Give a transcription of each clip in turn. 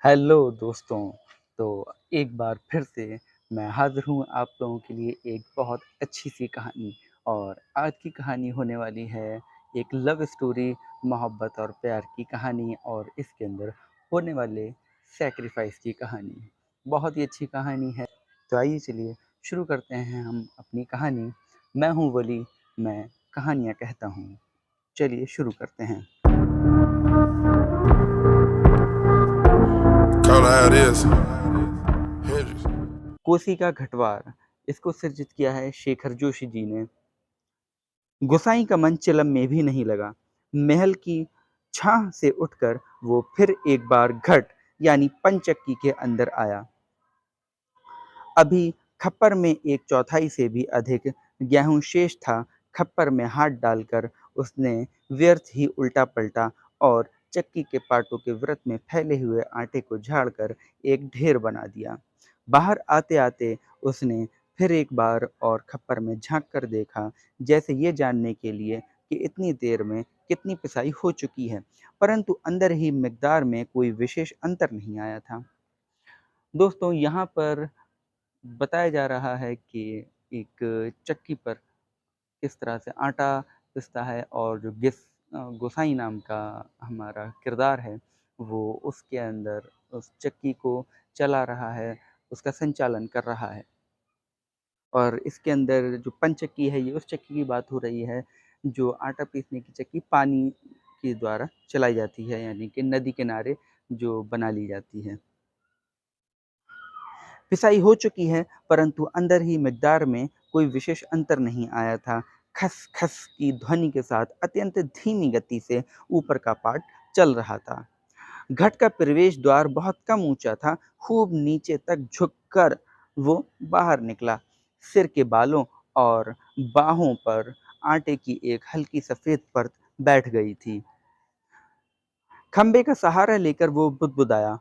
Hello दोस्तों। तो एक बार फिर से मैं हाज़िर हूँ आप लोगों के लिए एक बहुत अच्छी-सी कहानी। और आज की कहानी होने वाली है एक लव स्टोरी, मोहब्बत और प्यार की कहानी और इसके अंदर होने वाले सैक्रिफ़ाइस की कहानी। बहुत ही अच्छी कहानी है। तो आइए चलिए शुरू करते हैं हम अपनी कहानी। मैं हूँ वली, मैं कहानियाँ कहता हूँ। चलिए शुरू करते हैं। Call it how it is. Hendrix. Kosi का घटवार, इसको सृजित किया है शेखर जोशी जी ने। गोसाई का मन चिलम में भी नहीं लगा। महल की छाह से उठकर वो फिर एक बार घट यानी पंचक्की के अंदर आया। अभी खप्पर में एक चौथाई से भी अधिक गेहूं शेष था। खप्पर में हाथ डालकर उसने व्यर्थ ही उल्टा पलटा और चक्की के पाटों के वृत्त में फैले हुए आटे को झाड़कर एक ढेर बना दिया। बाहर आते आते उसने फिर एक बार और खप्पर में झांक कर देखा, जैसे ये जानने के लिए कि इतनी देर में कितनी पिसाई हो चुकी है, परंतु अंदर ही मिकदार में कोई विशेष अंतर नहीं आया था। दोस्तों, यहाँ पर बताया जा रहा है कि एक चक्की पर किस तरह से आटा पिसता है और जो गोसाई नाम का हमारा किरदार है, वो उसके अंदर उस चक्की को चला रहा है, उसका संचालन कर रहा है। और इसके अंदर जो पंचक्की है, ये उस चक्की की बात हो रही है, जो आटा पीसने की चक्की पानी के द्वारा चलाई जाती है, यानी कि नदी किनारे जो बना ली जाती है। पिसाई हो चुकी है, परंतु अंदर ही मिकदार में कोई विशेष अंतर नहीं आया था। खस-खस की ध्वनि के साथ अत्यंत धीमी गति से ऊपर का पार्ट चल रहा था। घट का प्रवेश द्वार बहुत कम ऊंचा था। खूब नीचे तक झुककर वो बाहर निकला। सिर के बालों और बाहों पर आटे की एक हल्की सफेद परत बैठ गई थी। खंबे का सहारा लेकर वो बुदबुदाया,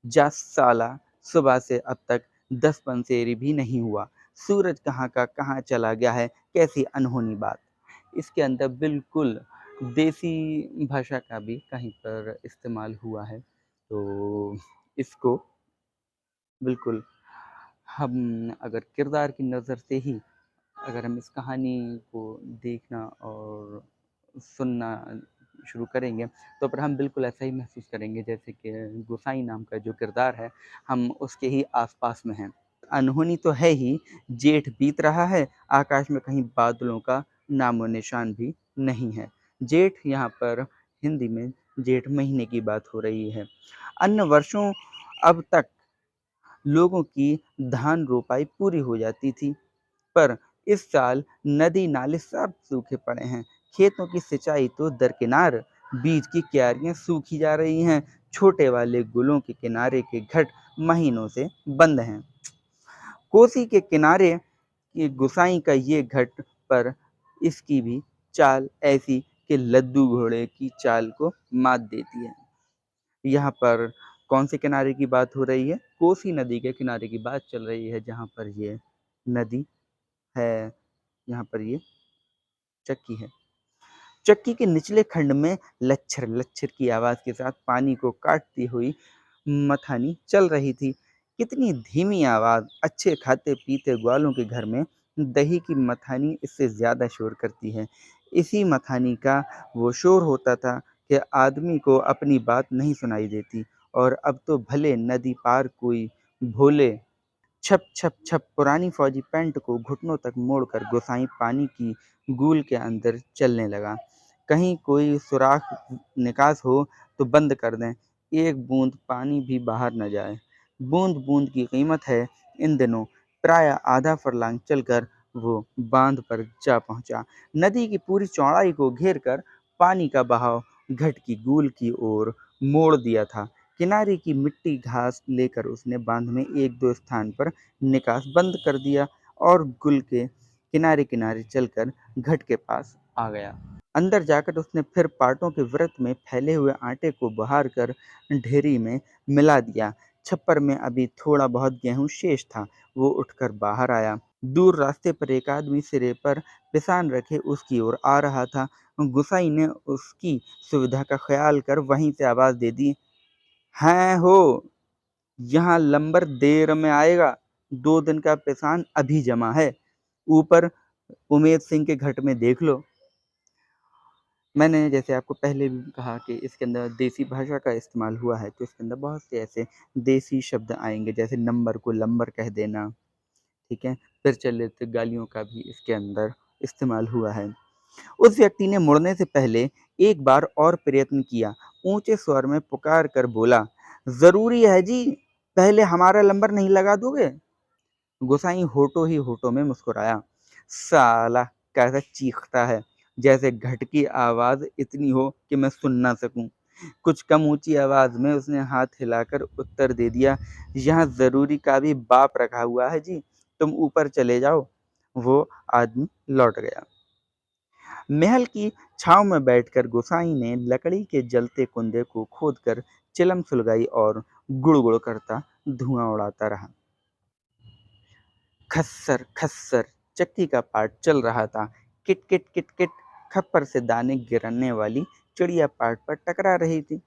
जा साला, सुबह से अब तक 10 पंसेरी भी नहीं हुआ। सूरज कहाँ का कहाँ चला गया है, कैसी अनहोनी बात। इसके अंदर बिल्कुल देसी भाषा का भी कहीं पर इस्तेमाल हुआ है। तो इसको बिल्कुल हम अगर किरदार की नज़र से ही अगर हम इस कहानी को देखना और सुनना शुरू करेंगे, तो फिर हम बिल्कुल ऐसा ही महसूस करेंगे जैसे कि गोसाई नाम का जो किरदार है, हम उसके ही आस-पास में हैं। अनहोनी तो है ही, जेठ बीत रहा है, आकाश में कहीं बादलों का नामो-निशान भी नहीं है। जेठ यहाँ पर हिंदी में जेठ महीने की बात हो रही है। अन्य वर्षों अब तक लोगों की धान रोपाई पूरी हो जाती थी, पर इस साल नदी-नाले सब सूखे पड़े हैं। खेतों की सिंचाई तो दरकिनार, बीज की क्यारियाँ सूखी जा रही हैं। छोटे वाले गुलों के किनारे के घट महीनों से बंद हैं। कोसी के किनारे की गुसाई का ये घट पर इसकी भी चाल ऐसी कि लद्दू घोड़े की चाल को मात देती है। यहाँ पर कौन से किनारे की बात हो रही है? कोसी नदी के किनारे की बात चल रही है, जहाँ पर ये नदी है, यहाँ पर ये चक्की है। चक्की के निचले खंड में लच्छर-लच्छर की आवाज़ के साथ पानी को काटती हुई मथानी चल रही थी। कितनी धीमी आवाज़! अच्छे खाते-पीते ग्वालों के घर में दही की मथानी इससे ज़्यादा शोर करती है। इसी मथानी का वो शोर होता था कि आदमी को अपनी बात नहीं सुनाई देती। और अब तो भले नदी पार कोई भोले छप छप छप पुरानी फौजी पैंट को घुटनों तक मोड़कर गोसाईं पानी की गूल के अंदर चलने लगा। कहीं कोई सुराख निकास हो तो बंद कर दें, एक बूंद पानी भी बाहर न जाए। बूंद बूंद की कीमत है इन दिनों। प्राय आधा फरलांग चलकर वो बांध पर जा पहुंचा। नदी की पूरी चौड़ाई को घेर कर पानी का बहाव घट की गूल की ओर मोड़ दिया था। किनारे की मिट्टी घास लेकर उसने बांध में एक दो स्थान पर निकास बंद कर दिया और गुल के किनारे-किनारे चलकर घट के पास आ गया। अंदर जाकर उसने फिर पाटों के वृत्त में फैले हुए आटे को बहार कर ढेरी में मिला दिया। छप्पर में अभी थोड़ा बहुत गेहूं शेष था। वो उठकर बाहर आया। दूर रास्ते पर एक आदमी सिरे पर पिसान रखे उसकी ओर आ रहा था। गुसाई ने उसकी सुविधा का ख्याल कर वहीं से आवाज दे दी, हैं हो। यहाँ लंबर देर में आएगा, 2 दिन का पिसान अभी जमा है, ऊपर उमेद सिंह के घट में देख लो। मैंने जैसे आपको पहले भी कहा कि इसके अंदर देसी भाषा का इस्तेमाल हुआ है, तो इसके अंदर बहुत से ऐसे देसी शब्द आएँगे, जैसे नंबर को लंबर कह देना, ठीक है? प्रचलित गालियों का भी इसके अंदर इस्तेमाल हुआ है। उस व्यक्ति ने मुड़ने से पहले एक बार और प्रयत्न किया, ऊँचे स्वर में पुकार कर बोला, "ज़रूरी है जी, पहले हमारा लंबर नहीं लगा दोगे?" गोसाई होठों ही होठों में मुस्कुराया। साला कैसा चीखता है, जैसे घट की आवाज़ इतनी हो कि मैं सुन ना सकूँ। कुछ कम ऊँची आवाज़ में उसने हाथ हिलाकर उत्तर दे दिया, यहाँ ज़रूरी का भी बाप रखा हुआ है जी, तुम ऊपर चले जाओ। वो आदमी लौट गया। महल की छाँव में बैठकर गोसाई ने लकड़ी के जलते कुंदे को खोदकर चिलम सुलगाई और गुड़-गुड़ करता धुआँ उड़ाता रहा। खस्सर खस्सर चक्की का पार्ट चल रहा था। किट किट किट किट खप्पर से दाने गिरने वाली चिड़िया पार्ट पर टकरा रही थी।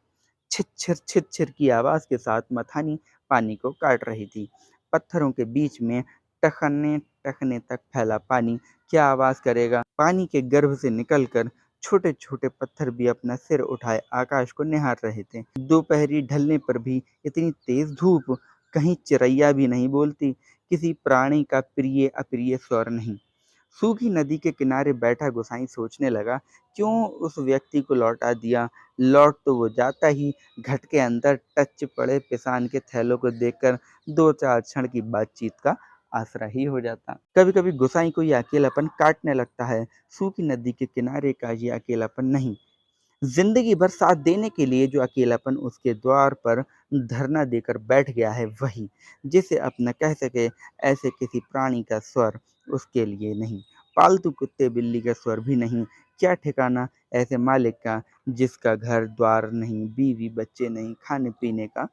छिछिर की आवाज के साथ मथानी पानी को काट रही थी। पत्थरों के बीच में टखने टखने तक फैला पानी क्या आवाज करेगा। पानी के गर्भ से निकलकर छोटे छोटे पत्थर भी अपना सिर उठाए आकाश को निहार रहे थे। दोपहरी ढलने पर भी इतनी तेज धूप, कहीं चिरैया भी नहीं बोलती, किसी प्राणी का प्रिय अप्रिय स्वर नहीं। सूखी नदी के किनारे बैठा गोसाई सोचने लगा, क्यों उस व्यक्ति को लौटा दिया। लौट तो वो जाता ही, घट के अंदर टच पड़े पिसान के थैलों को देखकर 2-4 क्षण की बातचीत का आसरा ही हो जाता। कभी कभी गोसाई को यह अकेलापन काटने लगता है, सूखी नदी के किनारे का ये अकेलापन नहीं, जिंदगी भर साथ देने के लिए जो अकेलापन उसके द्वार पर धरना देकर बैठ गया है, वही जिसे अपना कह सके। ऐसे किसी प्राणी का स्वर उसके लिए नहीं, पालतू कुत्ते बिल्ली का स्वर भी नहीं। क्या ठिकाना ऐसे मालिक का जिसका घर द्वार नहीं, बीवी बच्चे नहीं, खाने पीने का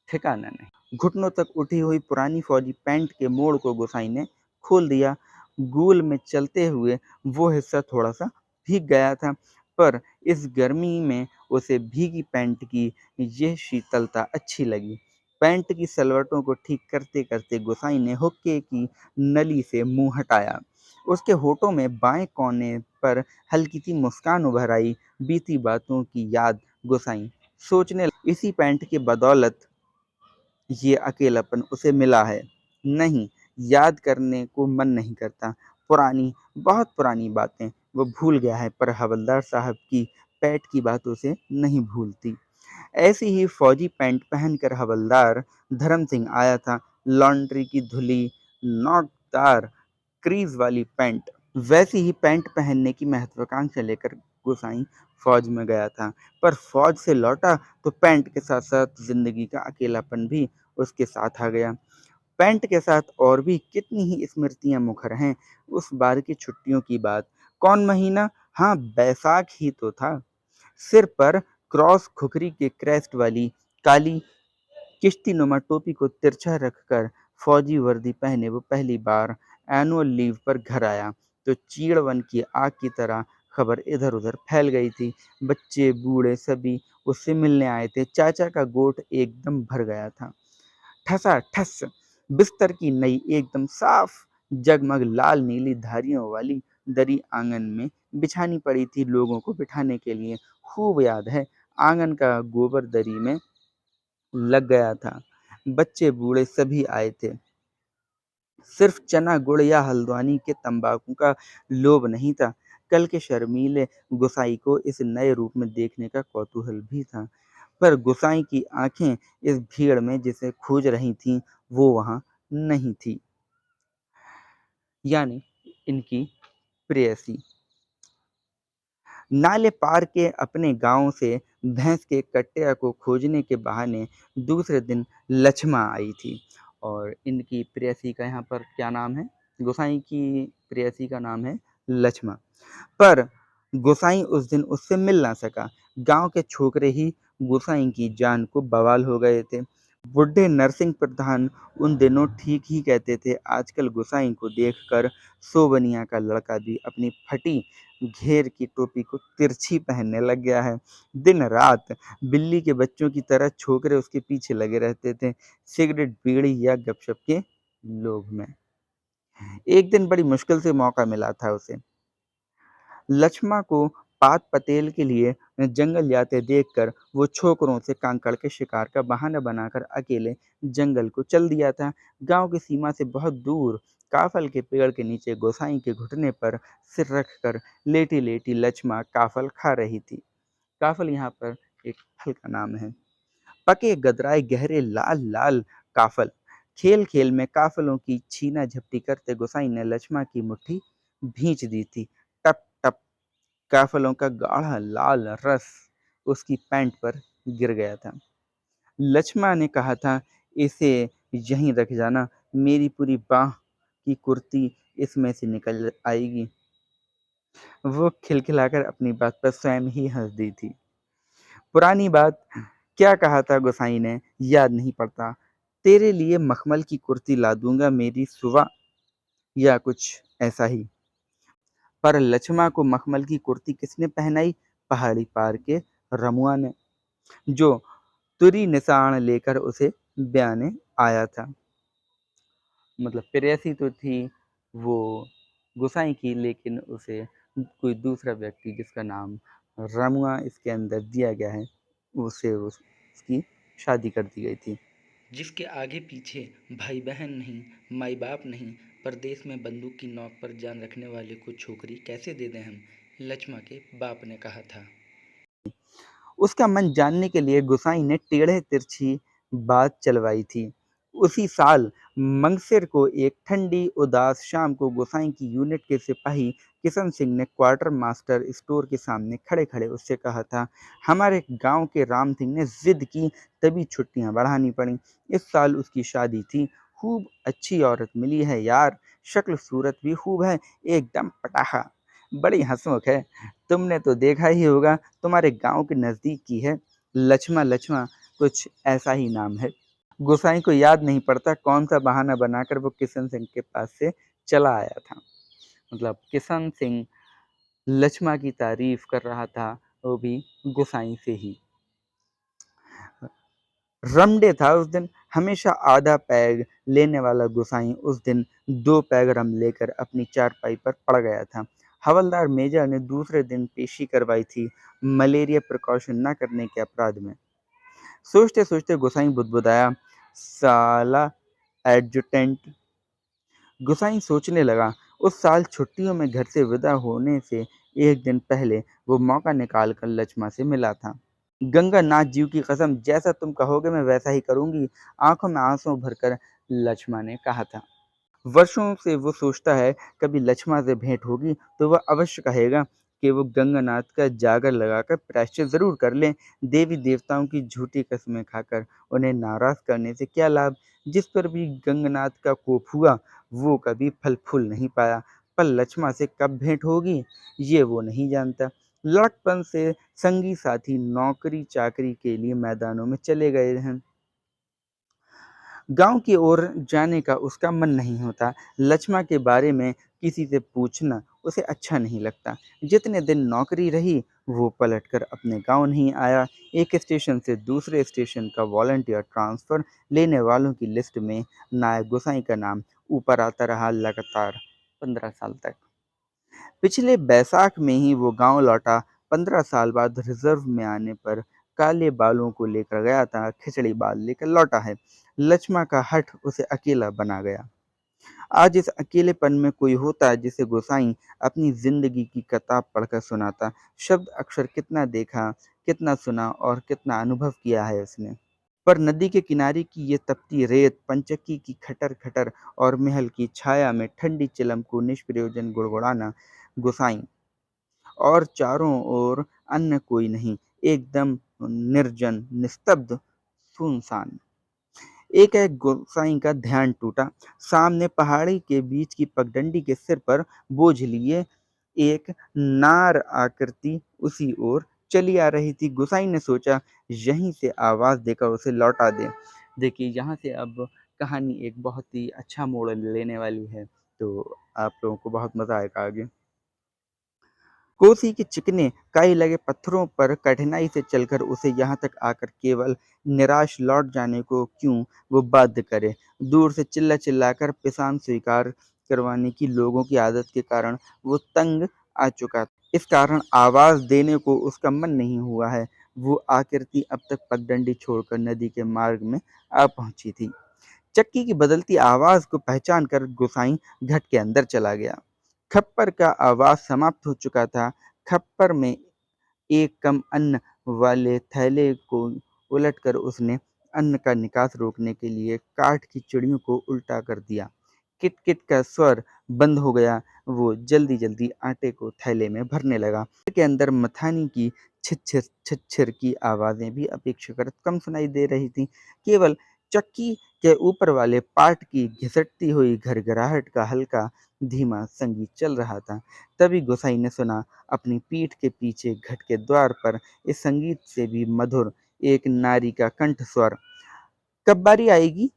ठिकाना नहीं। घुटनों तक उठी हुई पुरानी फौजी पैंट के मोड़ को गोसाई ने खोल दिया। गूल में चलते हुए वो हिस्सा थोड़ा सा भीग गया था, पर इस गर्मी में उसे भीगी पैंट की यह शीतलता अच्छी लगी। पैंट की सलवटों को ठीक करते करते गोसाई ने हुक्के की नली से मुंह हटाया। उसके होठों में बाएं कोने पर हल्की सी मुस्कान उभर आई। बीती बातों की याद गोसाई सोचने लगा, इसी पैंट की बदौलत ये अकेलापन उसे मिला है। नहीं, याद करने को मन नहीं करता। पुरानी, बहुत पुरानी बातें वो भूल गया है, पर हवलदार साहब की पैठ की बात उसे नहीं भूलती। ऐसी ही फौजी पैंट पहनकर हवलदार धर्म सिंह आया था। लॉन्ड्री की धुली, नोकदार क्रीज वाली पैंट। वैसी ही पैंट पहनने की महत्वाकांक्षा लेकर गोसाई फौज में गया था, पर फौज से लौटा तो पैंट के साथ साथ जिंदगी का अकेलापन भी उसके साथ आ गया। पैंट के साथ और भी कितनी ही स्मृतियां मुखर हैं। उस बार की छुट्टियों की बात, कौन महीना, हाँ बैसाख ही तो था। सिर पर क्रॉस खुखरी के क्रेस्ट वाली काली किश्तीनुमा टोपी को तिरछा रखकर फौजी वर्दी पहने वो पहली बार एनुअल लीव पर घर आया, तो चीड़वन की आग की तरह खबर इधर उधर फैल गई थी। बच्चे बूढ़े सभी उससे मिलने आए थे। चाचा का गोठ एकदम भर गया था। ठसा ठस बिस्तर की नई एकदम साफ जगमग लाल नीली धारियों वाली दरी आंगन में बिछानी पड़ी थी लोगों को बिठाने के लिए। खूब याद है, आंगन का गोबर दरी में लग गया था। बच्चे बूढ़े सभी आए थे। सिर्फ चना गुड़ या हल्द्वानी के तंबाकू का लोभ नहीं था। कल के शर्मीले गुसाई को इस नए रूप में देखने का कौतूहल भी था। पर गुसाई की आंखें इस भीड़ में जिसे खोज रही थीं, वो वहां नहीं थी। यानी इनकी प्रेयसी। नाले पार के अपने गांव से भैंस के कट्टिया को खोजने के बहाने दूसरे दिन लक्ष्मा आई थी। और इनकी प्रेयसी का यहाँ पर क्या नाम है, गोसाई की प्रेयसी का नाम है लक्ष्मा। पर गोसाई उस दिन उससे मिल ना सका। गांव के छोकरे ही गोसाई की जान को बवाल हो गए थे। बुढ़े नरसिंह प्रधान उन दिनों ठीक ही कहते थे। आजकल गुसाई को देखकर सोबनिया का लड़का भी अपनी फटी घेर की टोपी को तिरछी पहनने लग गया है। दिन रात बिल्ली के बच्चों की तरह छोकरे उसके पीछे लगे रहते थे, सिगरेट, बीड़ी या गपशप के लोभ में। एक दिन बड़ी मुश्किल से मौका मिला था उसे। लक्ष्मा को पात पतेल के लिए जंगल जाते देखकर वो छोकरों से कांकड़ के शिकार का बहाना बनाकर अकेले जंगल को चल दिया था। गांव की सीमा से बहुत दूर काफल के पेड़ के नीचे गोसाई के घुटने पर सिर रखकर लेटी लेटी लक्ष्मा काफल खा रही थी। काफल यहाँ पर एक फल का नाम है। पके गदराए गहरे लाल लाल काफल। खेल खेल में काफलों की छीना झपटी करते गोसाई ने लक्ष्मा की मुट्ठी भींच दी थी। टप टप काफलों का गाढ़ा लाल रस उसकी पैंट पर गिर गया था। लक्ष्मा ने कहा था, इसे यहीं रख जाना, मेरी पूरी बाह की कुर्ती इसमें से निकल आएगी। वो खिलखिलाकर अपनी बात पर स्वयं ही हंस दी थी। पुरानी बात क्या कहा था गोसाई ने, याद नहीं पड़ता। तेरे लिए मखमल की कुर्ती ला दूंगा मेरी सुबह, या कुछ ऐसा ही। पर लक्ष्मा को मखमल की कुर्ती किसने पहनाई? पहाड़ी पार के रमुआ ने, जो तुरी निशान लेकर उसे ब्याने आया था। मतलब प्रेयसी तो थी वो गुसाई की, लेकिन उसे कोई दूसरा व्यक्ति जिसका नाम रमुआ इसके अंदर दिया गया है, उसे उसकी शादी कर दी गई थी। जिसके आगे पीछे भाई बहन नहीं, माई बाप नहीं, परदेश में बंदूक की नोक पर जान रखने वाले को छोकरी कैसे दे दें हम, लक्ष्मा के बाप ने कहा था। उसका मन जानने के लिए गुसाई ने टेढ़े तिरछी बात चलवाई थी। उसी साल मंगसिर को एक ठंडी उदास शाम को गुसाई की यूनिट के सिपाही किशन सिंह ने क्वार्टर मास्टर स्टोर के सामने खड़े खड़े उससे कहा था, हमारे गांव के राम सिंह ने जिद की तभी छुट्टियां बढ़ानी पड़ी। इस साल उसकी शादी थी। खूब अच्छी औरत मिली है यार, शक्ल सूरत भी खूब है, एकदम पटाखा, बड़ी हंसमुख है। तुमने तो देखा ही होगा, तुम्हारे गांव के नज़दीक की है, लक्ष्मा लक्ष्मा कुछ ऐसा ही नाम है। गोसाई को याद नहीं पड़ता कौन सा बहाना बनाकर वो किशन सिंह के पास से चला आया था। मतलब किशन सिंह लक्ष्मा की तारीफ कर रहा था, वो भी गोसाई से ही। रमडे था उस दिन। हमेशा आधा पैग लेने वाला गुसाई उस दिन 2 पैग रम लेकर अपनी चारपाई पर पड़ गया था। हवलदार मेजर ने दूसरे दिन पेशी करवाई थी, मलेरिया प्रिकॉशन न करने के अपराध में। सोचते सोचते गुसाई बुदबुदाया, साला एडजुटेंट। गुसाई सोचने लगा, उस साल छुट्टियों में घर से विदा होने से एक दिन पहले वो मौका निकालकर लक्ष्मा से मिला था। गंगानाथ जी की कसम, जैसा तुम कहोगे मैं वैसा ही करूंगी, आंखों में आंसू भरकर लक्ष्मा ने कहा था। वर्षों से वो सोचता है कभी लक्ष्मा से भेंट होगी तो वह अवश्य कहेगा कि वो गंगानाथ का जागर लगाकर प्रायश्चित जरूर कर लें। देवी देवताओं की झूठी कस्में खाकर उन्हें नाराज करने से क्या लाभ। जिस पर भी गंगानाथ का कोप हुआ वो कभी फल फूल नहीं पाया। पर लक्ष्मा से कब भेंट होगी ये वो नहीं जानता। लड़कपन से संगी साथी नौकरी चाकरी के लिए मैदानों में चले गए हैं। गांव की ओर जाने का उसका मन नहीं होता। लक्ष्मा के बारे में किसी से पूछना उसे अच्छा नहीं लगता। जितने दिन नौकरी रही वो पलटकर अपने गांव नहीं आया। एक स्टेशन से दूसरे स्टेशन का वॉलंटियर ट्रांसफ़र लेने वालों की लिस्ट में नायक गोसाई का नाम ऊपर आता रहा लगातार 15 साल तक। पिछले बैसाख में ही वो गांव लौटा। 15 साल बाद रिजर्व में आने पर काले बालों को लेकर गया था, खिचड़ी बाल लेकर लौटा है। लक्ष्मा का हठ उसे अकेला बना गया। आज इस अकेलेपन में कोई होता जिसे गोसाई अपनी जिंदगी की किताब पढ़कर सुनाता। शब्द अक्षर कितना देखा, कितना सुना और कितना अनुभव किया है उसने। पर नदी के किनारे की ये तपती रेत, पंचक्की की खटर खटर और महल की छाया में ठंडी चिलम को निष्प्रयोजन गुड़गुड़ाना गोसाई, और चारों ओर अन्य कोई नहीं, एकदम निर्जन, निस्तब्ध, सुनसान। एकाएक गोसाई का ध्यान टूटा। सामने पहाड़ी के बीच की पगडंडी के सिर पर बोझ लिए एक नार आकृति उसी ओर चली आ रही थी। गोसाई ने सोचा यहीं से आवाज देकर उसे लौटा दे। देखिए यहाँ से अब कहानी एक बहुत ही अच्छा मोड़ लेने वाली है, तो आप लोगों को बहुत मज़ा आएगा आगे। कोसी के चिकने काई लगे पत्थरों पर कठिनाई से चलकर उसे यहाँ तक आकर केवल निराश लौट जाने को क्यों वो बाध्य करे। दूर से चिल्ला-चिल्लाकर पिसान स्वीकार करवाने की लोगों की आदत के कारण वो तंग आ चुका था। इस कारण आवाज़ देने को उसका मन नहीं हुआ है। वो आकृति अब तक पगडंडी छोड़कर नदी के मार्ग में आ पहुँची थी। चक्की की बदलती आवाज़ को पहचान कर गोसाईं घट के अंदर चला गया। खप्पर का आवाज़ समाप्त हो चुका था। खप्पर में एक कम अन्न वाले थैले को उलटकर उसने अन्न का निकास रोकने के लिए काठ की चिड़ियों को उल्टा कर दिया। किट-किट का स्वर बंद हो गया। वो जल्दी-जल्दी आटे को थैले में भरने लगा। के अंदर मथानी की छिछिर छिछिर की आवाज़ें भी अपेक्षाकृत कम सुनाई दे रही थीं। केवल चक्की के ऊपर वाले पाट की घिसटती हुई घरघराहट का हल्का धीमा संगीत चल रहा था। तभी गोसाई ने सुना अपनी पीठ के पीछे घट के द्वार पर इस संगीत से भी मधुर एक नारी का कंठ स्वर। कब बारी आएगी?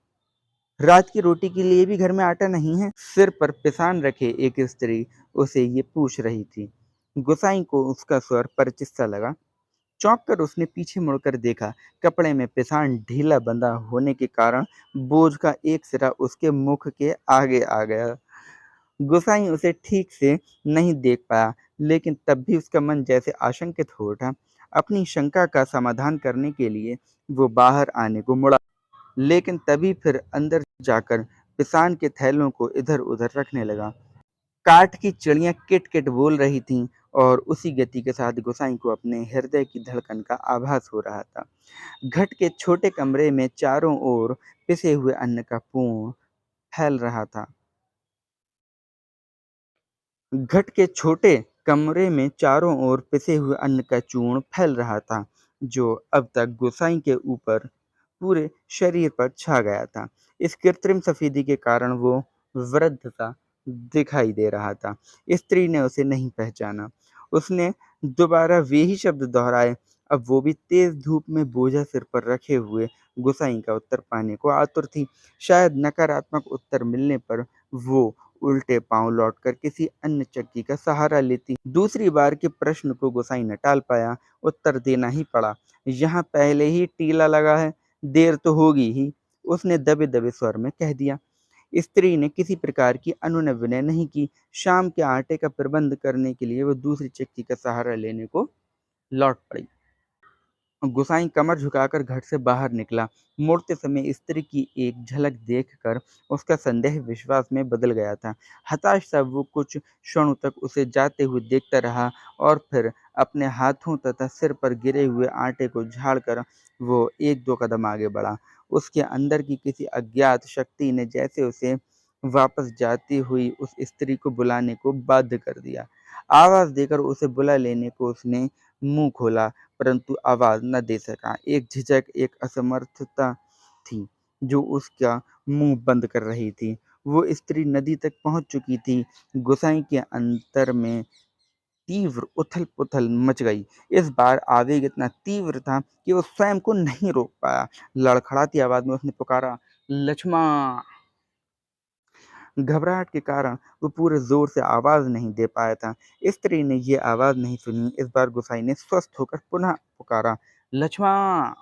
रात की रोटी के लिए भी घर में आटा नहीं है। सिर पर पिसान रखे एक स्त्री उसे ये पूछ रही थी। गोसाई को उसका स्वर परिचित सा लगा। चौंक कर उसने पीछे मुड़कर देखा। कपड़े में पिसान ढीला बंधा होने के कारण बोझ का एक सिरा उसके मुख के आगे आ गया। गोसाई उसे ठीक से नहीं देख पाया, लेकिन तब भी उसका मन जैसे आशंकित हो उठा। अपनी शंका का समाधान करने के लिए वो बाहर आने को मुड़ा, लेकिन तभी फिर अंदर जाकर पिसान के थैलों को इधर-उधर रखने लगा। काठ की चिड़ियाँ किट-किट बोल रही थीं और उसी गति के साथ गोसाई को अपने हृदय की धड़कन का आभास हो रहा था। घट के छोटे कमरे में चारों ओर पिसे हुए अन्न का पूर्ण फैल रहा था। घट के छोटे कमरे में चारों ओर पिसे हुए अन्न का चूर्ण फैल रहा था, जो अब तक गोसाई के ऊपर पूरे शरीर पर छा गया था। इस कृत्रिम सफेदी के कारण वो वृद्ध-सा दिखाई दे रहा था। स्त्री ने उसे नहीं पहचाना। उसने दोबारा वे ही शब्द दोहराए, अब वो भी तेज़ धूप में बोझा सिर पर रखे हुए गोसाई का उत्तर पाने को आतुर थी। शायद नकारात्मक उत्तर मिलने पर वो उल्टे पाँव लौटकर किसी अन्य चक्की का सहारा लेती। दूसरी बार के प्रश्न को गोसाई न टाल पाया, उत्तर देना ही पड़ा। यहाँ पहले ही टीला लगा है, देर तो होगी ही, उसने दबे-दबे स्वर में कह दिया। स्त्री ने किसी प्रकार की अनुनय-विनय नहीं की। शाम के आटे का प्रबंध करने के लिए वो दूसरी चक्की का सहारा लेने को लौट पड़ी। गोसाई कमर झुकाकर घर से बाहर निकला। मुड़ते समय स्त्री की एक झलक देखकर उसका संदेह विश्वास में बदल गया था। हताश सा वो कुछ क्षणों तक उसे जाते हुए देखता रहा और फिर अपने हाथों तथा सिर पर गिरे हुए आटे को झाड़कर वो 1-2 कदम आगे बढ़ा। उसके अंदर की किसी अज्ञात शक्ति ने जैसे उसे वापस जाती हुई उस स्त्री को बुलाने को बाध्य कर दिया। आवाज़ देकर उसे बुला लेने को उसने मुँह खोला, परंतु आवाज़ न दे सका। एक झिझक, एक असमर्थता थी, जो उसका मुँह बंद कर रही थी। वो स्त्री नदी तक पहुँच चुकी थी। गोसाई के अंतर में तीव्र उथल-पुथल मच गई। इस बार आवेग इतना तीव्र था कि वो स्वयं को नहीं रोक पाया। लड़खड़ाती आवाज़ में उसने पुकारा, "लक्ष्मण!" घबराहट के कारण वो पूरे ज़ोर से आवाज़ नहीं दे पाया था। स्त्री ने ये आवाज़ नहीं सुनी। इस बार गोसाई ने स्वस्थ होकर पुनः पुकारा, "लक्ष्मण!"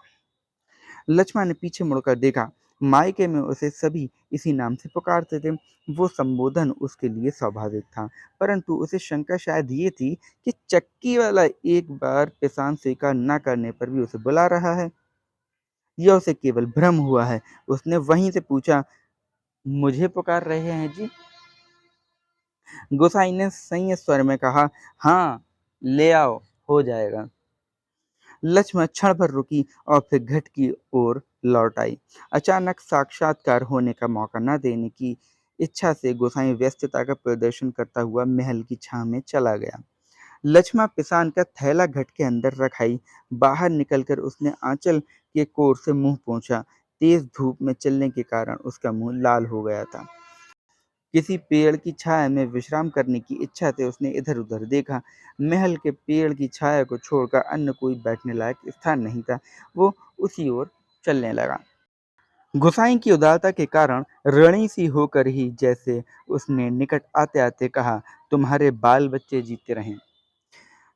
लक्ष्मण ने पीछे मुड़कर देखा। मायके में उसे सभी इसी नाम से पुकारते थे। वो संबोधन उसके लिए स्वाभाविक था, परंतु उसे शंका शायद ये थी कि चक्की वाला एक बार पिसान स्वीकार न करने पर भी उसे बुला रहा है, या उसे केवल भ्रम हुआ है। उसने वहीं से पूछा, "मुझे पुकार रहे हैं जी?" गोसाई ने संयत स्वर में कहा, "हाँ, ले आओ, हो जाएगा।" लक्ष्मण क्षण भर रुकी और फिर घट की ओर लौट आई। अचानक साक्षात्कार होने का मौका न देने की इच्छा से गोसाई व्यस्तता का प्रदर्शन करता हुआ महल की छाँव में चला गया। लक्ष्मण पिसान का थैला घट के अंदर रख आई। बाहर निकलकर उसने आंचल के कोर से मुँह पोंछा। तेज धूप में चलने के कारण उसका मुँह लाल हो गया था। किसी पेड़ की छाया में विश्राम करने की इच्छा से उसने इधर-उधर देखा। महल के पेड़ की छाया को छोड़कर अन्य कोई बैठने लायक स्थान नहीं था। वो उसी ओर चलने लगा। गुसाई की उदारता के कारण ऋणी सी होकर ही जैसे उसने निकट आते आते कहा, तुम्हारे बाल बच्चे जीते रहें।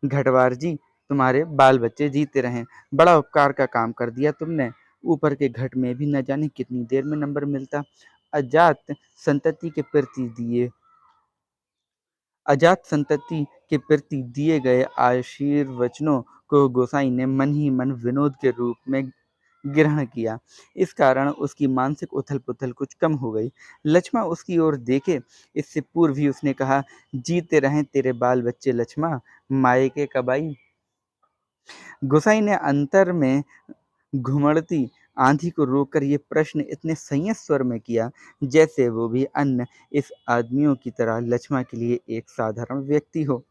घटवार जी, तुम्हारे बाल बच्चे जीते रहें। बड़ा उपकार का काम कर दिया तुमने। ऊपर के घट में भी न जाने कितनी देर में नंबर मिलता। अजात संतति के प्रति दिए अजात संतति के प्रति दिए गए आशीर्वचनों को गोसाई ने मन ही मन विनोद के रूप में ग्रहण किया। इस कारण उसकी मानसिक उथल-पुथल कुछ कम हो गई। लक्ष्मा उसकी ओर देखे, इससे पूर्व ही उसने कहा, जीते रहें तेरे बाल बच्चे लक्ष्मा, मायके कब आई। गोसाई ने अंतर में घुमड़ती आंधी को रोककर ये प्रश्न इतने संयत स्वर में किया, जैसे वो भी अन्य इस आदमियों की तरह लक्ष्मा के लिए एक साधारण व्यक्ति हो।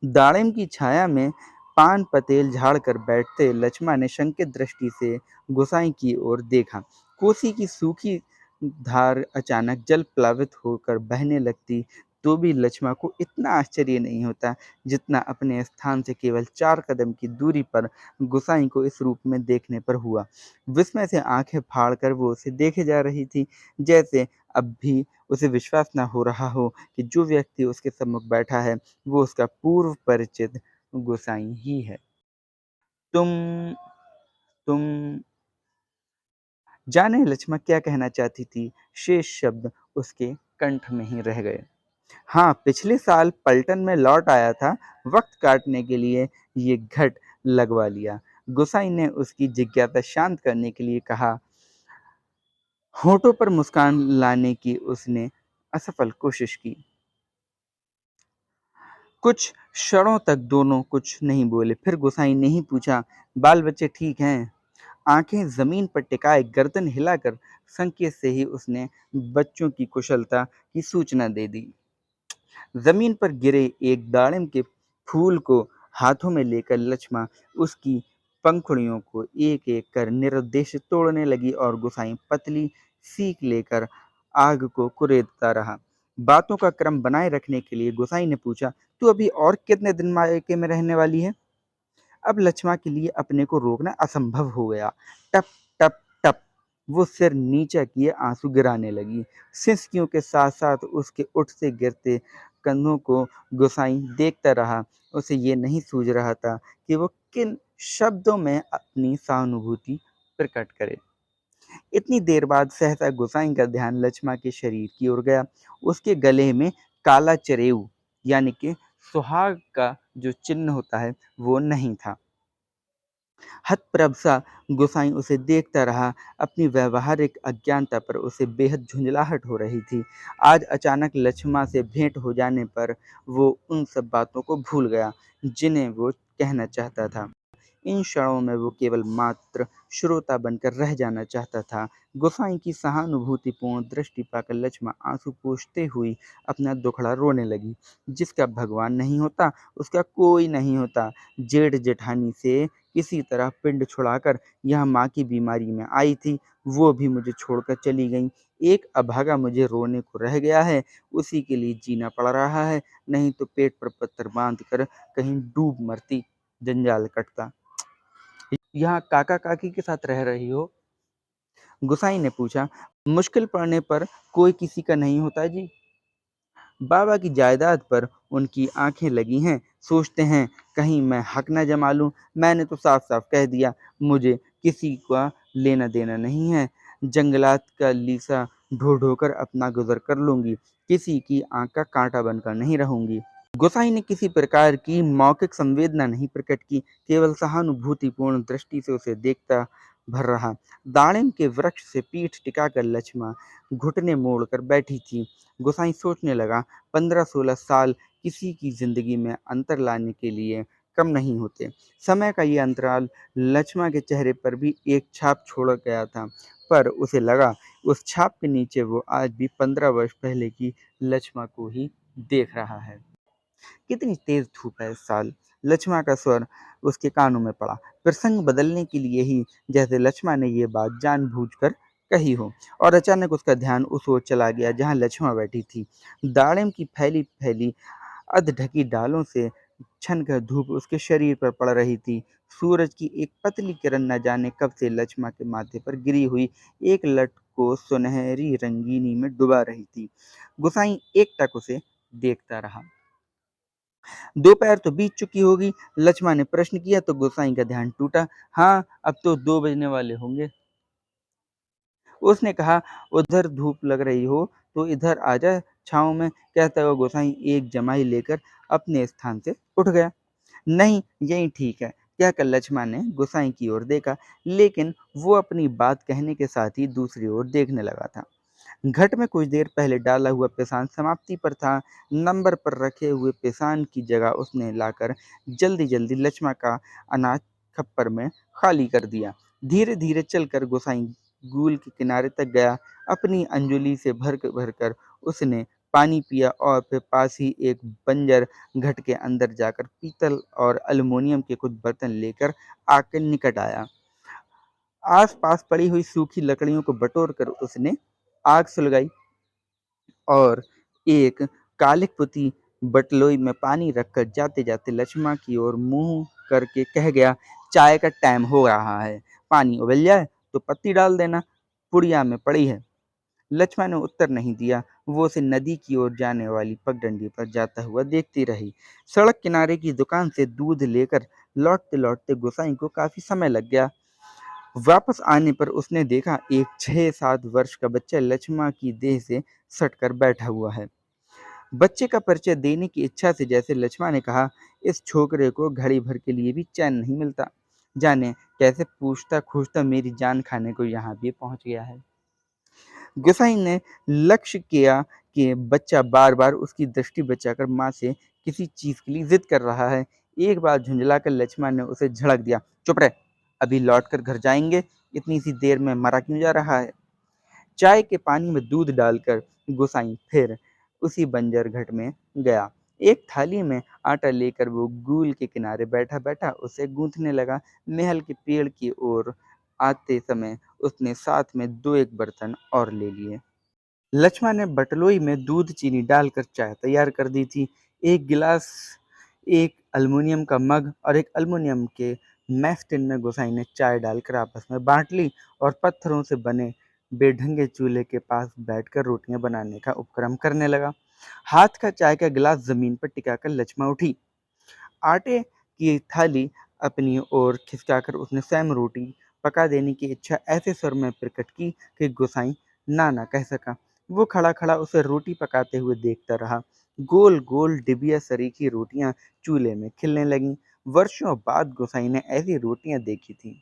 दाड़िम की छाया में पान पतेल झाड़कर बैठते लक्ष्मा ने शंकित दृष्टि से गोसाई की ओर देखा। कोसी की सूखी धार अचानक जल प्लावित होकर बहने लगती तो भी लक्ष्मा को इतना आश्चर्य नहीं होता जितना अपने स्थान से केवल 4 कदम की दूरी पर गोसाई को इस रूप में देखने पर हुआ। विस्मय से आंखें फाड़कर वो उसे देखे जा रही थी, जैसे अब भी उसे विश्वास न हो रहा हो कि जो व्यक्ति उसके सम्मुख बैठा है वो उसका पूर्व परिचित गोसाई ही है। तुम तुम जाने लक्ष्मा क्या कहना चाहती थी, शेष शब्द उसके कंठ में ही रह गए। हाँ, पिछले साल पलटन में लौट आया था, वक्त काटने के लिए ये घट लगवा लिया। गोसाई ने उसकी जिज्ञासा शांत करने के लिए कहा। होठों पर मुस्कान लाने की उसने असफल कोशिश की। कुछ क्षणों तक दोनों कुछ नहीं बोले। फिर गोसाई ने ही पूछा, बाल बच्चे ठीक हैं? आंखें जमीन पर टिकाए गर्दन हिलाकर संकेत से ही उसने बच्चों की कुशलता की सूचना दे दी। जमीन पर गिरे एक दाड़िम के फूल को हाथों में लेकर लक्ष्मा उसकी पंखुड़ियों को एक एक कर निरुद्देश्य तोड़ने लगी और गोसाई पतली सीख लेकर आग को कुरेदता रहा। बातों का क्रम बनाए रखने के लिए गोसाई ने पूछा, तू अभी और कितने दिन मायके में रहने वाली है। अब लक्ष्मा के लिए अपने को रोकना असंभव हो गया। टप टप टप वो सिर नीचा किए आंसू गिराने लगी। सिसकियों के साथ साथ उसके उठ से गिरते कंधों को गोसाई देखता रहा। उसे ये नहीं सूझ रहा था कि वो किन शब्दों में अपनी सहानुभूति प्रकट करे। इतनी देर बाद सहसा गोसाई का ध्यान लक्ष्मा के शरीर की ओर गया। उसके गले में काला चरेऊ यानी कि सुहाग का जो चिन्ह होता है वो नहीं था। हतप्रभ सा गोसाई उसे देखता रहा। अपनी व्यावहारिक अज्ञानता पर उसे बेहद झुंझलाहट हो रही थी। आज अचानक लक्ष्मा से भेंट हो जाने पर वो उन सब बातों को भूल गया जिन्हें वो कहना चाहता था। इन क्षणों में वो केवल मात्र श्रोता बनकर रह जाना चाहता था। गोसाई की सहानुभूतिपूर्ण दृष्टि पाकर लक्ष्मा आंसू पोंछते हुई अपना दुखड़ा रोने लगी। जिसका भगवान नहीं होता उसका कोई नहीं होता। जेठ जेठानी से किसी तरह पिंड छुड़ाकर यह माँ की बीमारी में आई थी, वो भी मुझे छोड़कर चली गई। एक अभागा मुझे रोने को रह गया है, उसी के लिए जीना पड़ रहा है, नहीं तो पेट पर पत्थर बांध कर कहीं डूब मरती, जंजाल कटता। यहाँ काका काकी के साथ रह रही हो? गुसाई ने पूछा। मुश्किल पड़ने पर कोई किसी का नहीं होता जी। बाबा की जायदाद पर उनकी आंखें लगी हैं, सोचते हैं कहीं मैं हक न जमा लूं। मैंने तो साफ साफ कह दिया, मुझे किसी का लेना देना नहीं है। जंगलात का लीसा ढो ढोकर अपना गुजर कर लूंगी, किसी की आंख का कांटा बनकर नहीं रहूंगी। गोसाई ने किसी प्रकार की मौखिक संवेदना नहीं प्रकट की, केवल सहानुभूतिपूर्ण दृष्टि से उसे देखता भर रहा। दाड़िम के वृक्ष से पीठ टिकाकर लक्ष्मा घुटने मोड़कर बैठी थी। गोसाई सोचने लगा, 15-16 साल किसी की जिंदगी में अंतर लाने के लिए कम नहीं होते। समय का ये अंतराल लक्ष्मा के चेहरे पर भी एक छाप छोड़ गया था, पर उसे लगा उस छाप के नीचे वो आज भी 15 वर्ष पहले की लक्ष्मा को ही देख रहा है। कितनी तेज धूप है इस साल। लक्ष्मा का स्वर उसके कानों में पड़ा, प्रसंग बदलने के लिए ही, जैसे लक्ष्मा ने ये बात जानबूझकर कही हो। और अचानक उसका ध्यान उस ओर चला गया जहाँ लक्ष्मा बैठी थी। दाड़िम की फैली फैली अधढकी डालों से छनकर धूप उसके शरीर पर पड़ रही थी। सूरज की एक पतली किरण न जाने कब से लक्ष्मा के माथे पर गिरी हुई एक लट को सुनहरी रंगीनी में डुबा रही थी। गुसाई एकटक उसे देखता रहा। दोपहर तो बीत चुकी होगी, लक्ष्मा ने प्रश्न किया तो गोसाई का ध्यान टूटा। हाँ, अब तो 2 बजने वाले होंगे। उसने कहा, उधर धूप लग रही हो तो इधर आ जा छाँव में। कहता हुआ गोसाई एक जमाई लेकर अपने स्थान से उठ गया। नहीं, यही ठीक है, कहकर लक्ष्मा ने गोसाई की ओर देखा, लेकिन वो अपनी बात कहने के साथ ही दूसरी ओर देखने लगा था। घट में कुछ देर पहले डाला हुआ पेशान समाप्ति पर था। नंबर पर रखे हुए पेशान की जगह उसने लाकर जल्दी-जल्दी लक्ष्मा का अनाज खप्पर में खाली कर दिया। धीरे-धीरे चलकर गोसाई गूल के किनारे तक गया। अपनी अंजुली से भर-भर कर उसने पानी पिया और फिर पास ही एक बंजर घट के अंदर जाकर पीतल और एल्युमिनियम के कुछ बर्तन लेकर आग के निकट आया। आस-पास पड़ी हुई सूखी लकड़ियों को बटोर कर उसने आग सुलगाई और एक कालिक पुती बटलोई में पानी रखकर जाते-जाते लक्ष्मा की ओर मुँह करके कह गया, चाय का टाइम हो रहा है, पानी उबल जाए तो पत्ती डाल देना, पुड़िया में पड़ी है। लक्ष्मा ने उत्तर नहीं दिया। वो उसे नदी की ओर जाने वाली पगडंडी पर जाता हुआ देखती रही। सड़क किनारे की दुकान से दूध लेकर लौटते-लौटते गोसाई को काफ़ी समय लग गया। वापस आने पर उसने देखा एक 6-7 वर्ष का बच्चा लक्ष्मा की देह से सटकर बैठा हुआ है। बच्चे का परिचय देने की इच्छा से जैसे लक्ष्मा ने कहा, इस छोकरे को घड़ी भर के लिए भी चैन नहीं मिलता। जाने कैसे पूछता-खूछता मेरी जान खाने को यहाँ भी पहुँच गया है। गोसाई ने लक्ष्य किया कि बच्चा बार-बार उसकी दृष्टि बचाकर माँ से किसी चीज़ के लिए ज़िद कर रहा है। एक बार झुँझलाकर लक्ष्मा ने उसे झड़क दिया, चुप रह, अभी लौटकर घर जाएँगे, इतनी सी देर में मरा क्यों जा रहा है? चाय के पानी में दूध डालकर गोसाई फिर उसी बंजर घट में गया। एक थाली में आटा लेकर वो गूल के किनारे बैठा-बैठा उसे गूँथने लगा। महल के पेड़ की ओर आते समय उसने साथ में 2-1 बर्तन और ले लिए। लक्ष्मा ने बटलोई में दूध चीनी डालकर चाय तैयार कर दी थी। एक गिलास, एक एल्युमिनियम का मग और एक एल्युमिनियम के मैश टिन में गोसाई ने चाय डालकर आपस में बाँट ली और पत्थरों से बने बेढंगे चूल्हे के पास बैठकर रोटियां बनाने का उपक्रम करने लगा। हाथ का चाय का गिलास जमीन पर टिकाकर लक्ष्मा उठी। आटे की थाली अपनी ओर खिसकाकर उसने स्वयं रोटी पका देने की इच्छा ऐसे स्वर में प्रकट की कि गोसाई ना कह सका। वो खड़ा-खड़ा उसे रोटी पकाते हुए देखता रहा। गोल-गोल डिबिया सरीखी रोटियां चूल्हे में खिलने लगीं। वर्षों बाद गोसाई ने ऐसी रोटियां देखी थीं,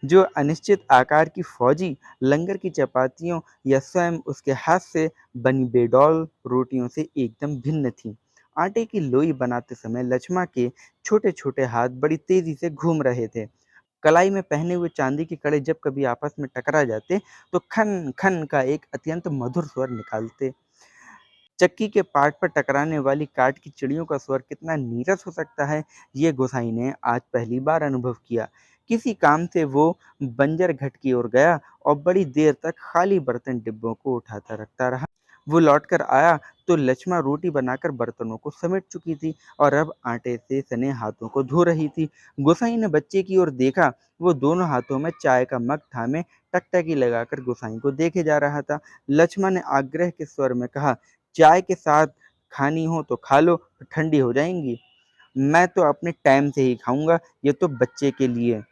जो अनिश्चित आकार की फौजी लंगर की चपातियों या स्वयं उसके हाथ से बनी बेडौल रोटियों से एकदम भिन्न थीं। आटे की लोई बनाते समय लक्ष्मा के छोटे-छोटे हाथ बड़ी तेजी से घूम रहे थे। कलाई में पहने हुए चांदी के कड़े जब कभी आपस में टकरा जाते, तो खन-खन का एक अत्यंत मधुर स्वर निकालते। चक्की के पाट पर टकराने वाली काठ की चिड़ियों का स्वर कितना नीरस हो सकता है, ये गोसाई ने आज पहली बार अनुभव किया। किसी काम से वो बंजर घट की ओर गया और बड़ी देर तक खाली बर्तन डिब्बों को उठाता रखता रहा। वो लौटकर आया तो लक्ष्मा रोटी बनाकर बर्तनों को समेट चुकी थी और अब आटे से सने हाथों को धो रही थी। गोसाई ने बच्चे की ओर देखा, वो दोनों हाथों में चाय का मग थामे टकटकी लगाकर गोसाई को देखे जा रहा था। लक्ष्मा ने आग्रह के स्वर में कहा, चाय के साथ खानी हो तो खा लो, ठंडी हो जाएँगी। मैं तो अपने टाइम से ही खाऊँगा, ये तो बच्चे के लिए।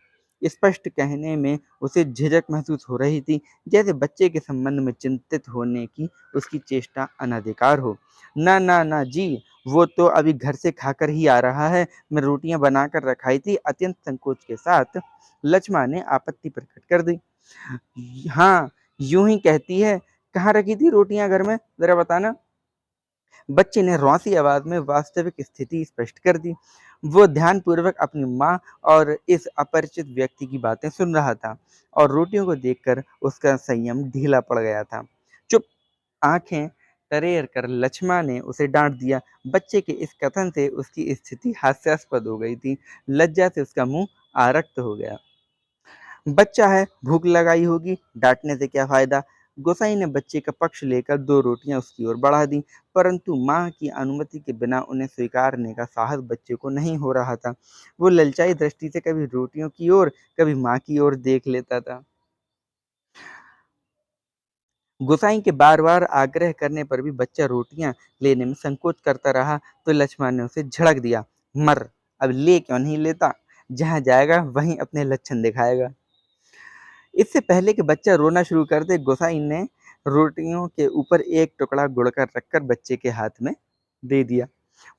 स्पष्ट कहने में उसे झिझक महसूस हो रही थी, जैसे बच्चे के संबंध में चिंतित होने की उसकी चेष्टा अनधिकार हो। ना जी, वो तो अभी घर से खाकर ही आ रहा है, मैं रोटियाँ बनाकर रखाई थी। अत्यंत संकोच के साथ लक्ष्मा ने आपत्ति प्रकट कर दी। हाँ, यूँ ही कहती है, कहाँ रखी थी रोटियाँ घर में? ज़रा बताना। बच्चे ने रौंसी आवाज़ में वास्तविक स्थिति स्पष्ट कर दी। वो ध्यानपूर्वक अपनी माँ और इस अपरिचित व्यक्ति की बातें सुन रहा था और रोटियों को देखकर उसका संयम ढीला पड़ गया था। चुप! आँखें तरेर कर लक्ष्मा ने उसे डाँट दिया। बच्चे के इस कथन से उसकी स्थिति हास्यास्पद हो गई थी। लज्जा से उसका मुँह आरक्त हो गया। बच्चा है, भूख लगाई होगी, डाँटने से क्या फ़ायदा? गोसाई ने बच्चे का पक्ष लेकर 2 रोटियां उसकी ओर बढ़ा दी, परंतु मां की अनुमति के बिना उन्हें स्वीकारने का साहस बच्चे को नहीं हो रहा था। वो ललचाई दृष्टि से कभी रोटियों की ओर, कभी मां की ओर देख लेता था। गोसाई के बार-बार आग्रह करने पर भी बच्चा रोटियां लेने में संकोच करता रहा, तो लक्ष्मण ने उसे झिड़क दिया, मर, अब ले क्यों नहीं लेता? जहां जाएगा वहीं अपने लक्षण दिखाएगा। इससे पहले कि बच्चा रोना शुरू कर दे, गोसाई ने रोटियों के ऊपर एक टुकड़ा गुड़कर रखकर बच्चे के हाथ में दे दिया।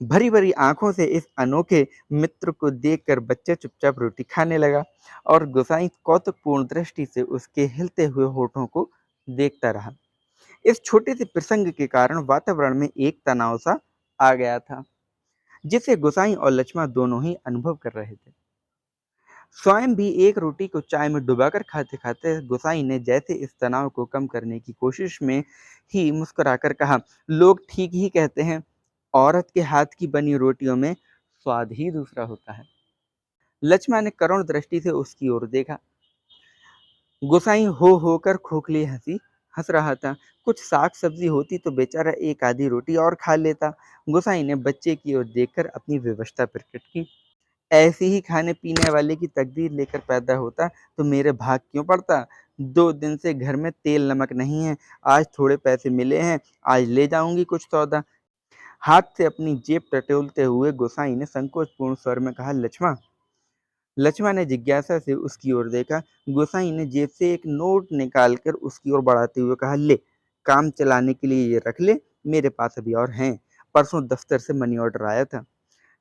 भरी-भरी आंखों से इस अनोखे मित्र को देखकर बच्चा चुपचाप रोटी खाने लगा और गोसाई कौतुकपूर्ण दृष्टि से उसके हिलते हुए होठों को देखता रहा। इस छोटे से प्रसंग के कारण वातावरण में एक तनाव सा आ गया था, जिसे गोसाई और लक्ष्मण दोनों ही अनुभव कर रहे थे। स्वयं भी एक रोटी को चाय में डुबाकर खाते-खाते गोसाई ने जैसे इस तनाव को कम करने की कोशिश में ही मुस्कुराकर कहा, लोग ठीक ही कहते हैं, औरत के हाथ की बनी रोटियों में स्वाद ही दूसरा होता है। लक्ष्मण ने करुण दृष्टि से उसकी ओर देखा। गोसाई हो होकर खोखली हंसी हंस रहा था। कुछ साग सब्जी होती तो बेचारा एक आधी रोटी और खा लेता। गोसाई ने बच्चे की ओर देखकर अपनी विवशता प्रकट की। ऐसे ही खाने-पीने वाले की तकदीर लेकर पैदा होता तो मेरे भाग क्यों पड़ता? 2 दिन से घर में तेल-नमक नहीं है, आज थोड़े पैसे मिले हैं, आज ले जाऊँगी कुछ सौदा। हाथ से अपनी जेब टटोलते हुए गोसाई ने संकोचपूर्ण स्वर में कहा, लक्ष्मण। लक्ष्मण ने जिज्ञासा से उसकी ओर देखा। गोसाई ने जेब से एक नोट निकालकर उसकी ओर बढ़ाते हुए कहा, ले, काम चलाने के लिए ये रख ले, मेरे पास अभी और हैं। परसों दफ्तर से मनी ऑर्डर आया था।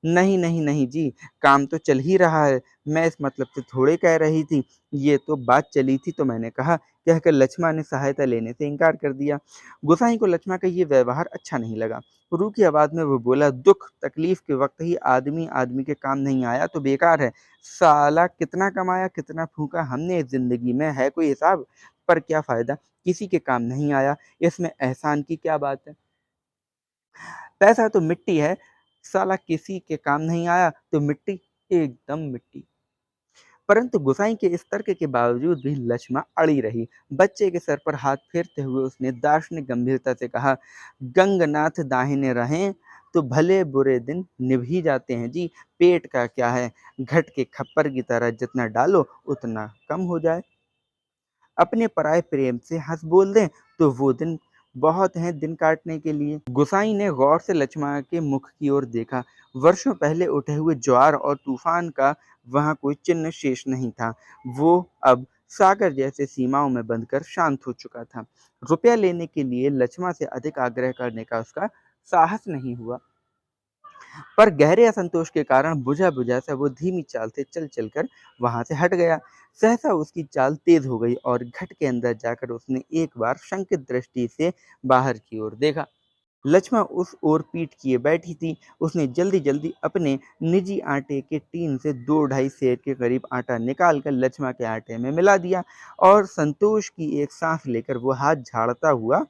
नहीं, नहीं, नहीं जी, काम तो चल ही रहा है, मैं इस मतलब से थोड़े कह रही थी, ये तो बात चली थी तो मैंने कहा, कहकर लक्ष्मण ने सहायता लेने से इनकार कर दिया। गोसाई को लक्ष्मण का ये व्यवहार अच्छा नहीं लगा। रूखी आवाज़ में वो बोला, दुख तकलीफ के वक्त ही आदमी आदमी के काम नहीं आया तो बेकार है। साला कितना कमाया कितना फूका हमने इस जिंदगी में, है कोई हिसाब? पर क्या फायदा, किसी के काम नहीं आया, इसमें एहसान की क्या बात है? पैसा तो मिट्टी है, साला किसी के काम नहीं आया तो मिट्टी, एकदम मिट्टी। परंतु गोसाई के इस तर्क के बावजूद भी लक्ष्मण अड़ी रही। बच्चे के सर पर हाथ फेरते हुए उसने दार्शनिक गंभीरता से कहा, गंगनाथ दाहिने रहें तो भले बुरे दिन निभ ही जाते हैं जी, पेट का क्या है, घट के खप्पर की तरह जितना डालो उतना कम हो जाए। अपने पराये प्रेम से हंस बोल दें तो वो दिन बहुत हैं दिन काटने के लिए। गुसाई ने गौर से लक्ष्मण के मुख की ओर देखा। वर्षों पहले उठे हुए ज्वार और तूफान का वहां कोई चिन्ह शेष नहीं था। वो अब सागर जैसे सीमाओं में बंधकर शांत हो चुका था। रुपया लेने के लिए लक्ष्मण से अधिक आग्रह करने का उसका साहस नहीं हुआ। पर गहरे असंतोष के कारण बुझा-बुझा सा वो धीमी चाल से चल-चल कर वहाँ से हट गया। सहसा उसकी चाल तेज़ हो गई और घट के अंदर जाकर उसने एक बार शंकित दृष्टि से बाहर की ओर देखा। लक्ष्मण उस ओर पीठ किए बैठी थी। उसने जल्दी-जल्दी अपने निजी आटे के टीन से 2 ढाई सेर के करीब आटा निकाल कर लक्ष्मण के आटे में मिला दिया और संतोष की एक साँस लेकर वो हाथ झाड़ता हुआ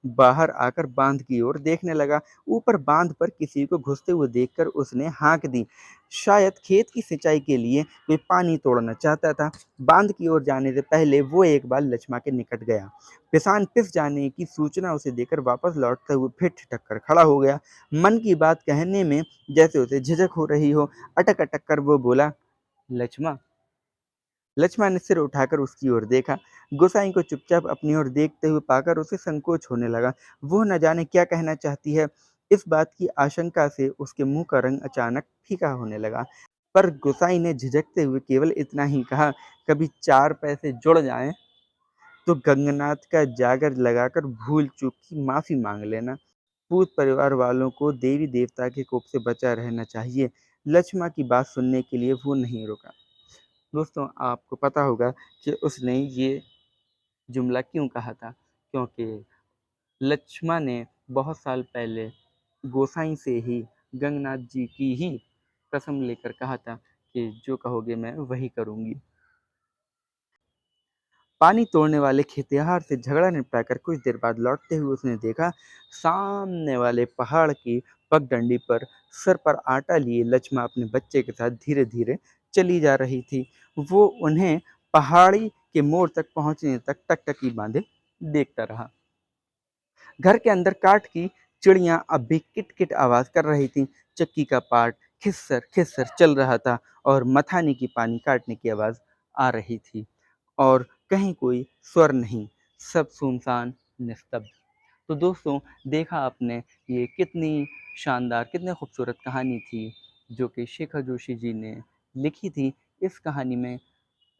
बाहर आकर बाँध की ओर देखने लगा। ऊपर बाँध पर किसी को घुसते हुए देखकर उसने हाँक दी। शायद खेत की सिंचाई के लिए कोई पानी तोड़ना चाहता था। बाँध की ओर जाने से पहले वो एक बार लक्ष्मण के निकट गया। पिसान पिस जाने की सूचना उसे देकर वापस लौटते हुए फिर ठिठक कर खड़ा हो गया। मन की बात कहने में जैसे उसे झिझक हो रही हो। अटक-अटक कर वो बोला, लक्ष्मण। लक्ष्मण ने सिर उठाकर उसकी ओर देखा। गोसाई को चुपचाप अपनी ओर देखते हुए पाकर उसे संकोच होने लगा। वो न जाने क्या कहना चाहती है। इस बात की आशंका से उसके मुंह का रंग अचानक फीका होने लगा। पर गोसाई ने झिझकते हुए केवल इतना ही कहा, कभी 4 पैसे जुड़ जाएं तो गंगनाथ का जागर लगाकर भूल चूक की माफी मांग लेना। पूत परिवार वालों को देवी देवता के कोप से बचा रहना चाहिए। लक्ष्मण की बात सुनने के लिए वो नहीं रुका। दोस्तों, आपको पता होगा कि उसने ये जुमला क्यों कहा था, क्योंकि लक्ष्मण ने बहुत साल पहले गोसाई से ही गंगनाथ जी की ही कसम लेकर कहा था कि जो कहोगे मैं वही करूँगी। पानी तोड़ने वाले खेतिहर से झगड़ा निपटाकर कुछ देर बाद लौटते हुए उसने देखा, सामने वाले पहाड़ की पगडंडी पर सर पर आटा लिए लक्ष्मण अपने बच्चे के साथ धीरे-धीरे चली जा रही थी। वो उन्हें पहाड़ी के मोड़ तक पहुँचने तक टकटकी बाँधे देखता रहा। घर के अंदर काठ की चिड़ियां अब भी किट-किट आवाज़ कर रही थीं। चक्की का पार्ट खिस्सर-खिस्सर चल रहा था और मथानी की पानी काटने की आवाज़ आ रही थी और कहीं कोई स्वर नहीं, सब सुनसान, निस्तब्ध। तो दोस्तों, देखा आपने ये कितनी शानदार, कितनी खूबसूरत कहानी थी जो कि शेखर जोशी जी ने लिखी थी। इस कहानी में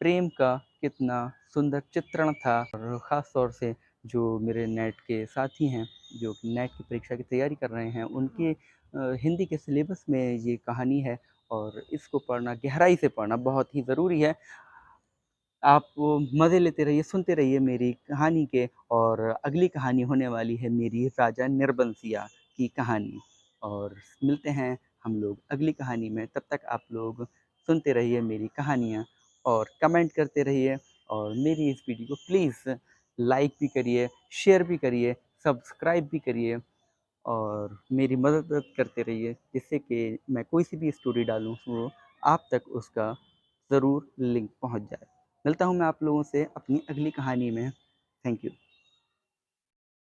प्रेम का कितना सुंदर चित्रण था और ख़ास तौर से जो मेरे नेट के साथी हैं, जो कि नेट की परीक्षा की तैयारी कर रहे हैं, उनके हिंदी के सिलेबस में ये कहानी है और इसको पढ़ना, गहराई से पढ़ना बहुत ही ज़रूरी है। आप मज़े लेते रहिए, सुनते रहिए मेरी कहानी के और अगली कहानी होने वाली है मेरी राजा निर्बंसिया की कहानी और मिलते हैं हम लोग अगली कहानी में। तब तक आप लोग सुनते रहिए मेरी कहानियाँ और कमेंट करते रहिए और मेरी इस वीडियो को प्लीज़ लाइक भी करिए, शेयर भी करिए, सब्सक्राइब भी करिए और मेरी मदद करते रहिए जिससे कि मैं कोई सी भी स्टोरी डालूँ वो आप तक उसका ज़रूर लिंक पहुँच जाए। मिलता हूँ मैं आप लोगों से अपनी अगली कहानी में। Thank you.